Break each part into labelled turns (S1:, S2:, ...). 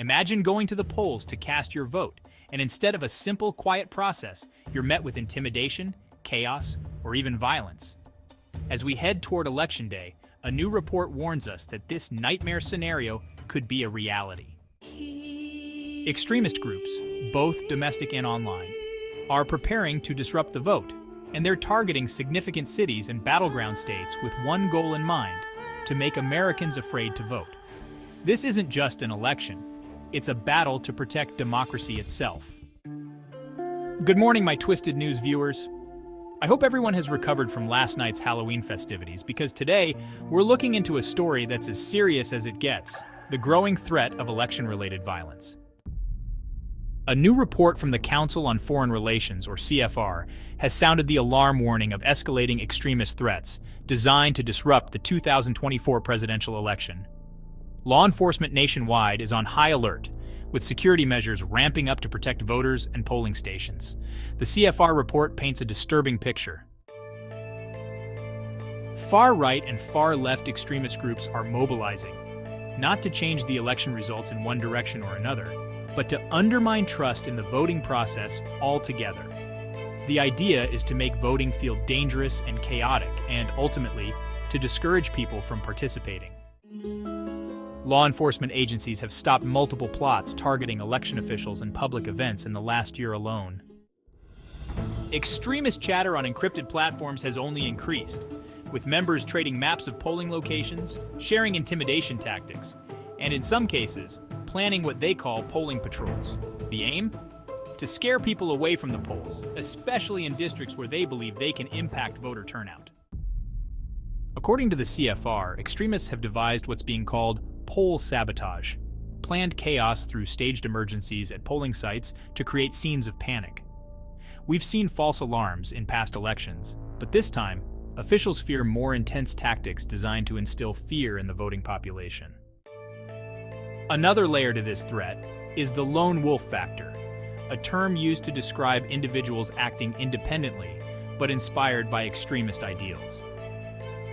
S1: Imagine going to the polls to cast your vote, and instead of a simple, quiet process, you're met with intimidation, chaos, or even violence. As we head toward Election Day, a new report warns us that this nightmare scenario could be a reality. Extremist groups, both domestic and online, are preparing to disrupt the vote, and they're targeting significant cities and battleground states with one goal in mind: to make Americans afraid to vote. This isn't just an election, it's a battle to protect democracy itself. Good morning, my Twisted News viewers. I hope everyone has recovered from last night's Halloween festivities, because today we're looking into a story that's as serious as it gets: the growing threat of election-related violence. A new report from the Council on Foreign Relations, or CFR, has sounded the alarm warning of escalating extremist threats designed to disrupt the 2024 presidential election. Law enforcement nationwide is on high alert, with security measures ramping up to protect voters and polling stations. The CFR report paints a disturbing picture. Far-right and far-left extremist groups are mobilizing, not to change the election results in one direction or another, but to undermine trust in the voting process altogether. The idea is to make voting feel dangerous and chaotic, and ultimately, to discourage people from participating. Law enforcement agencies have stopped multiple plots targeting election officials and public events in the last year alone. Extremist chatter on encrypted platforms has only increased, with members trading maps of polling locations, sharing intimidation tactics, and in some cases, planning what they call polling patrols. The aim? To scare people away from the polls, especially in districts where they believe they can impact voter turnout. According to the CFR, extremists have devised what's being called poll sabotage, planned chaos through staged emergencies at polling sites to create scenes of panic. We've seen false alarms in past elections, but this time, officials fear more intense tactics designed to instill fear in the voting population. Another layer to this threat is the lone wolf factor, a term used to describe individuals acting independently but inspired by extremist ideals.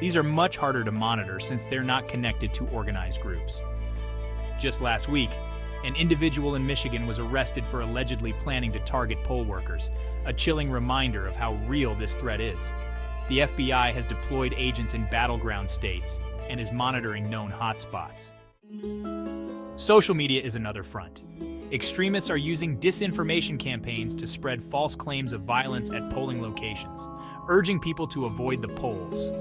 S1: These are much harder to monitor since they're not connected to organized groups. Just last week, an individual in Michigan was arrested for allegedly planning to target poll workers, a chilling reminder of how real this threat is. The FBI has deployed agents in battleground states and is monitoring known hotspots. Social media is another front. Extremists are using disinformation campaigns to spread false claims of violence at polling locations, urging people to avoid the polls.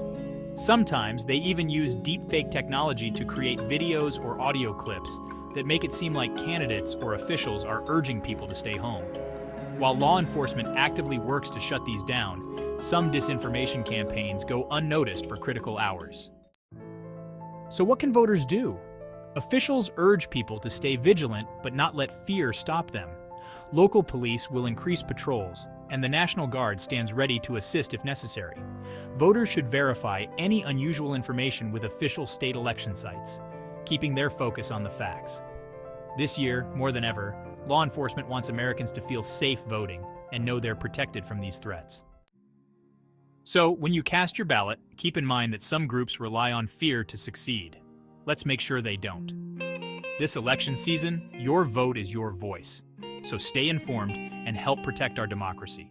S1: Sometimes they even use deepfake technology to create videos or audio clips that make it seem like candidates or officials are urging people to stay home. While law enforcement actively works to shut these down, some disinformation campaigns go unnoticed for critical hours. So what can voters do? Officials urge people to stay vigilant but not let fear stop them. Local police will increase patrols, and the National Guard stands ready to assist if necessary. Voters should verify any unusual information with official state election sites, keeping their focus on the facts. This year, more than ever, law enforcement wants Americans to feel safe voting and know they're protected from these threats. So, when you cast your ballot, keep in mind that some groups rely on fear to succeed. Let's make sure they don't. This election season, your vote is your voice. So stay informed and help protect our democracy.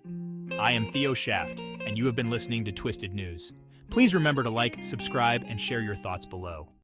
S1: I am Theo Shaft, and you have been listening to Twisted News. Please remember to like, subscribe, and share your thoughts below.